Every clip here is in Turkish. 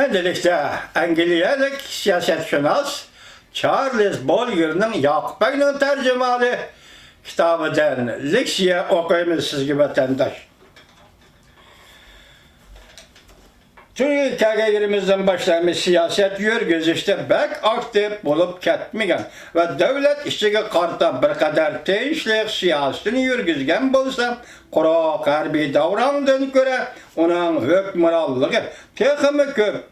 Endilikte İngilizcelik siyasetşünas Charles Bolger'ın Yakup Bey'in tercümanı kitabıdan leksiye okuyumuz sizge vatandaş. Türkiye yerimizden başlamış siyaset yürgüzüşte bek aktif bulup ketmegen ve devlet işçiga karta bir kadar teyişlik siyasetini yürgüzgen bolsa kurak harbi davrandan göre onun hükmürallığı teximi köp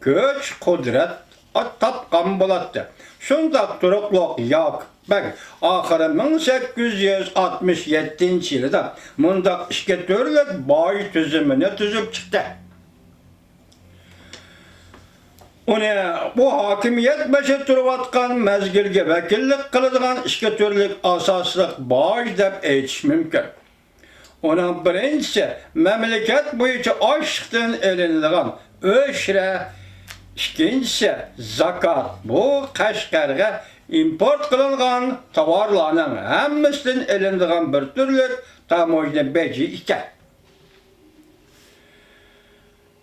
köç kudret tapkan bolattı. Şundak turukluk Yakup Bey ahırı 1867 yılda mundak işke törlük bay tüzümünü tüzüp çıktı. Onu bu hakimiyet beşe turvatkan mezgilge vekillik kılıdığan işke törlük asaslık baş dep eğitiş mümkün. Onun birincisi memleket boyunca aşktan elinliğin öşre, ikincisi zakat. Bu Kaşgarga import kılıngan tovarlarının hemmisinin elinliğin bir türlük tamoyda beci iken.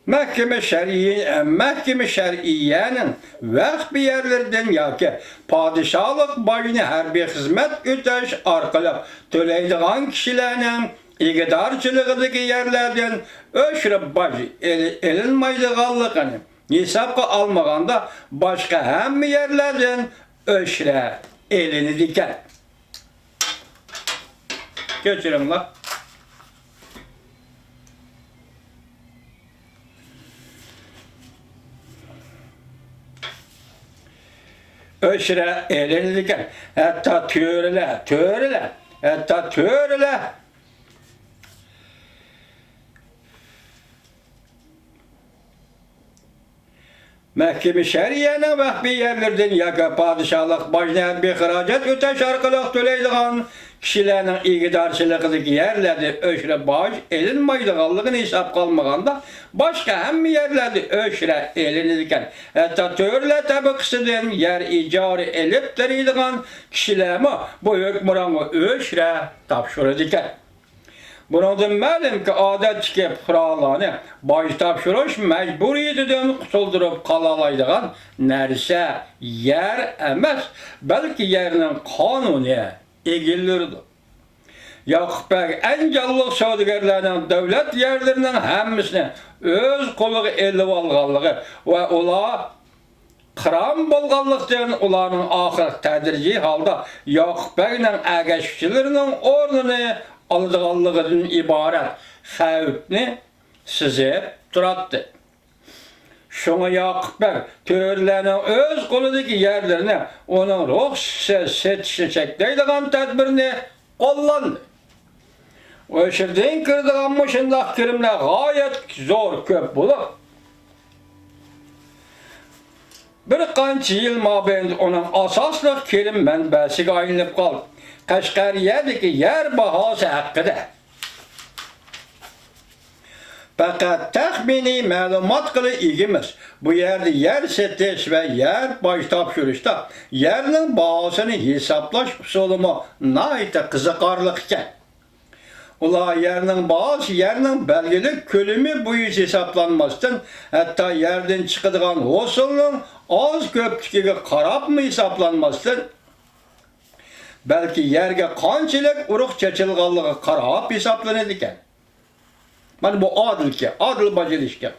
Mahkeme şer'iyenin vakt bir yerlerden yaki padişahlık başını harbi hizmet öteş arkalık töleydiğin kişilerinin iqtidarçılığındaki yerlerden öşrü başı elinmaydıqallığını hesapka almaganda başka hem yerlerden öşrü elini diker. Geçirin la. Öşre elini diker. Hatta törele. Hatta törele. Mahkeme şeriyenin vahbi yerlerden yaka padişahlık başına bir hıracet öteş arkalık töleydiğin kişilerin iqtidarçılığındaki yerlerde öşre baş elinmaydıqallığını hesap kalmaganda başka hem yerlerde öşre elinirken hatta törle tabıqsıdan yer icarı elip deriydiğin kişilerime bu hükmüranı öşre tapşırıdiken. Bundan məlum ki, adətçi kurallarını baş tapşırış məcburiyyətidən qutuldurup qalalaydığan nərsə yer emas, belki yerinin kanuni egilirdi. Yakup Bey en callıq savdigarlarının devlet yerlerinin hemmisini öz koluğu elib alğanlığı ve ola kıram bolğanlıqdan onların ahir tədrici halda Yakup Bey'in əgəşçilərinin ornunu aldıqallığının ibaret xəvfini size turattı. Şuna Yakup Bey törlərin öz koludaki yerlerine onun ruh seçikleydiğin tedbirini kullandı. O şirden kırdığın mışındaq kirimler gayet zor köp bulup. Bir qancha yıl mabeyinde onun asaslı kirim mənbəsi ayınıb qaldı. Kaşgariyedeki yer bahası hakkında. Fakat tahmini malumat kılı ilgimiz bu yerde yer setiş ve yer baş tapşırışta yerinin bahasını hesaplaş usulüme naite kızıkarlık iken. Ula yerinin bahası yerinin belgeli kölümü bu yüz hesaplanmasın hatta yerden çıkıdığın usulünün az köpçüge karab mı hesaplanmasın. Belki yerge kançılık uruk çeçilgallığı karab hesaplanırken. Yani bu adil bacılışken.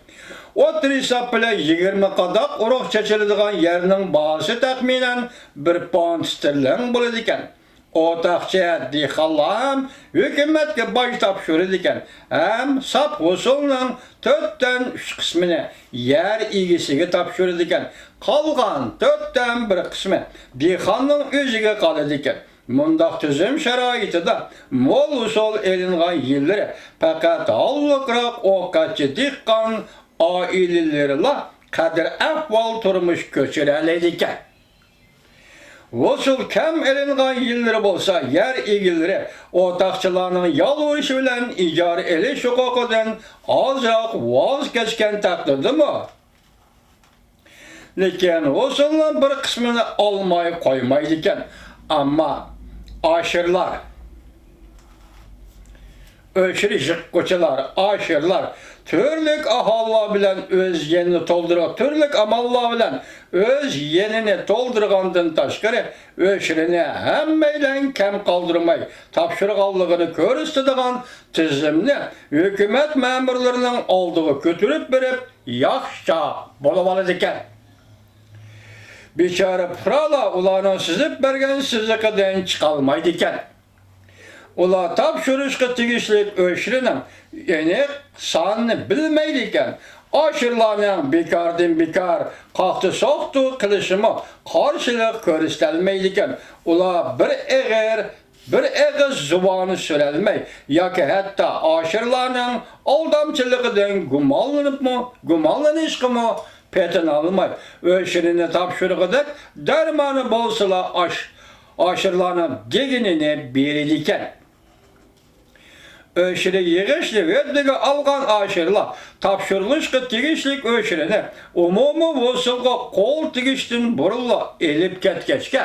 O tür hesap bile 20 kadak uruk çeçildiğin yerinin bahası tahminen 1 pound sterlin bulurken. O takçıya dikallahım hükümetke baş tapşırırken hem sap usulunun 4'ten 3 kısmını yer ilgisine tapşırırken kalgan 4'ten 1 kısmı dikanın özüge kalırken. Mundaq tüzüm şəraiti da mol usul elinğan yilləri fakat allıqraq o qaçı diqqan ailelerlə qadir əhval turmuş köçürəliydikken. Usul kem elinğan yilləri bolsa yer ilgiləri otaqçılarının yal uğrışı bilən icarı eliş hukukudan azraq vaz geçken takdirdi mi? Lekin usulun bir kısmını almayı koymaydikken ama aşırlar, öşürü jıkkıçılar, aşırlar Türlük ahallar bilen öz yenini toldurur, türlük amallar bilen öz yenini toldurgandan taşkari öşürüne hemmeyden kem kaldırmay, tapşırıqallığını körüstüdüğün tizimni hükümet memurlarının olduğu götürüp berip yaxşa bolabalı diken. Biçare pırala ulanın sizip bergen sizikiden çıkalmaydı iken. Ula tapşırışkı tigişlik öşrinin enek sanını bilmeydiken aşırlarının bikardan bikar kalktı soktu kılışımı karşılık körüstelmeydiken ula bir eğiz zubanı sürelmey ya ki hatta aşırlarının aldamçılıkıdan gumallanışkı mı petin almay öşrinin tapşırıqıdık dermanı bolsula aşırlarının deginini biridiken öşürü yığışlı verdiği algan aşırlar tapşırılışkı tigişlik öşürüne umumu vosulga kol tigiştin burulla elip ketkeçke.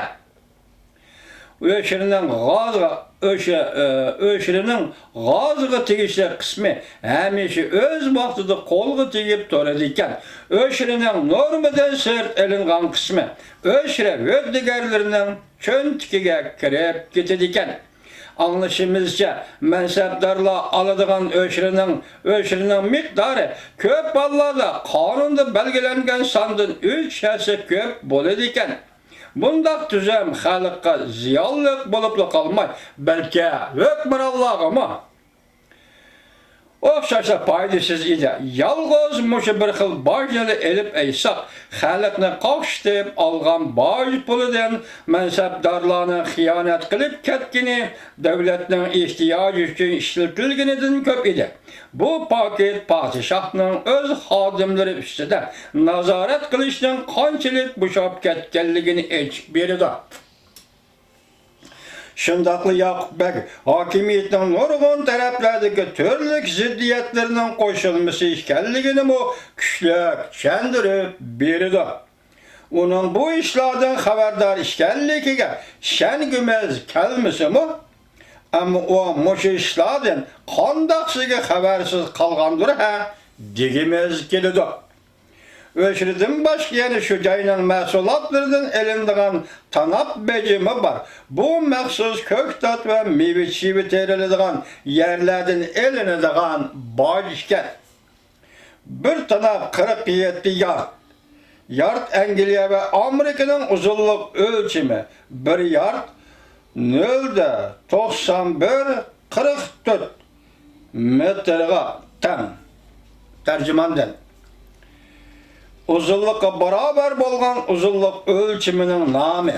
Öşürünün gazıgı tigişlik kısmı hemişi öz vaxtıda kolgu tigip toredikken öşürünün normadan sert elingan kısmı öşürü verdigerlerinin çön tikige kirep getedikken. Anlaşımızca mensepdarla alıdığın öşrünün miktarı köp ballarda kanunda belgelengen sandın 3 hesse köp bolediken. Bundaq düzem xalqqa ziyallık bolup kalmay, belki hükmürallahı mı? Oxşaşa paydasız idi. Yalğız muşu bir xil bajneli elip eysaq, xalqni qaqştib algan baj puludan mensepdarlarını xiyanet qilib ketgini, devletning ihtiyacı üçün işletilginidan köp idi. Bu paket padişahның öz xadimleri üstüde nazaret qilishdan qanchalik boşap ketganligini aytib berdi. Şundaqlı Yakup Bey, hakimiyetinin nurgun taraflardaki türlük ziddiyetlerinin koşulması işkelligini mu küçlük çendirip berdi. Onun bu işlerden haberdar işkelligiga şen gümez kelmesi mi? Ama o muşu işlerden qandaqsıga habersiz kalgandır ha digimiz kelidi. Öşrüdün başlayan şu cayının məhsulatlarından elindiğen tanap becimi var. Bu məxsus köktat ve meyve-çivi terildiğen yerlerden elindiğen bajken. Bir tanap 47 yard. Yard Angliya ve Amerika'nın uzunluk ölçümü. Bir yard 0.91-44 metreye tam. Tercümandan. Uzunlukka beraber bolgan uzunluk ölçümünün namı.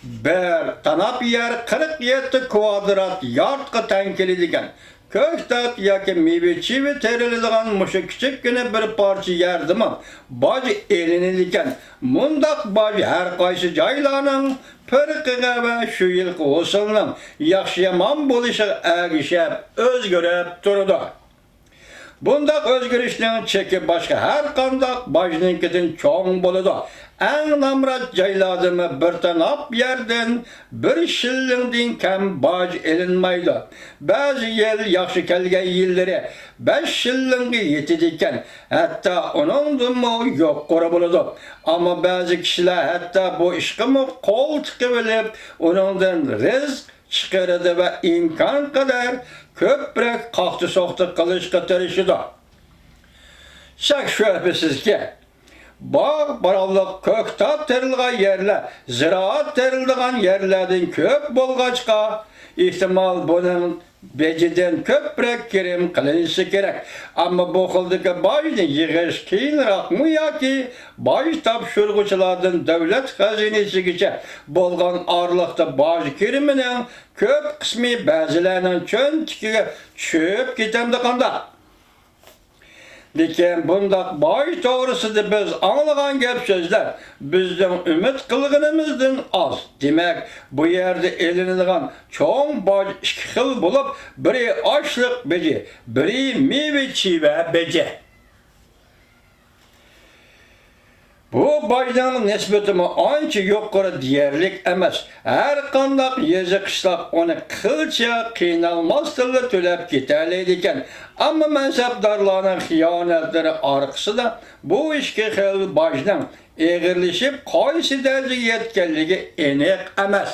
Bir tanap yer 47 kvadrat yardqa tenkelidigen. Köktat yoki meyve-çivi teriladigan muşu kichikkina bir parça yerdimi baj elinadigan. Mundaq baj har qaysi joylarning firqiga va shu yilqi hosilning yaxshi yomon bo'lishiga ergishib o'zgarib turdi. Bundaq özgürüşlüğün çeki başka her kandak bajninkitin çoğun boludu. En namrat cayladımı bir tanap yerden bir şillingdin kem baj elinmaydı. Bazı yıl yaxşı kelgen yılları 5 şillingi yetidikken hatta onun dumu yok kora boludu. Ama bazı kişiler hatta bu işkimi kol tıkıbilip onundan rizq çıkardı ve imkan kadar köprek kalktı soktu kılıçka terişidi. Şak şüphesiz ki, bağ barallık köktat terilgan yerler, ziraat terildiğin yerlerden köp bolgaçka, ihtimal bunun beciden köprek kirim kılınışı gerek. Ama bu kıldaki bajni yığış kiyinrak mı ya ki, baj tapşırgıçılardan devlet hazinesi geçe bolgan ağırlıkta baj kiriminin köp kısmı bazılarının çön tikige çöp gitemdi kanda. Lekin bundaq baj doğrusudur biz anlagan gep sözler bizden ümit kılgınımızdan az. Demek bu yerde elinadigan çoğun baj iki xil bulup biri açlık beci, biri meyve-çive beci. Bu bajning nisbatimi ancha yuqori deyarlik emas. Har qandaq yezi qishloq uni qilcha qiynalmasdan to'lab ketalaydi ekan. Ammo mansabdorlarning xiyonatlari orqasida bu ikki xil bajning eg'irlashib qaysi darajaga yetganligi aniq emas.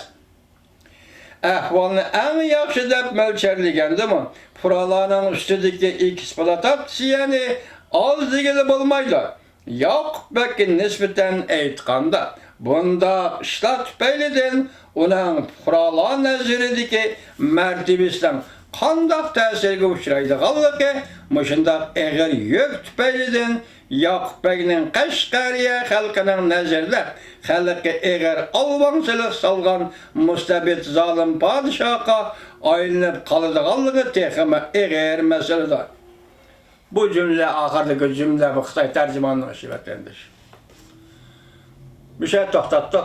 Ahvolni eng yaxshi deb mo'lcharlagandimi, fuqarolarning ustidagi eksploatatsiyani oz degili bo'lmaydi. Yoqubbekka nisbatan aytganda, bunda ishlar tufaylidan uning fuqarolar nazaridagi martabasidan qandoq ta'sirga uchraydiganligi mushundaq eg'ir yuk tufaylidan Yoqubbekning Qashqariya xalqining nazarida xalqqa eg'ir alvonchilik solgan mustabid zolim podshohga aylanib qoladiganligi texmi eg'ir masaladir. Bu cümle ahırdaki cümle bu Xitay tercümanlığı işi vatandaş. Bir şey toxtattık.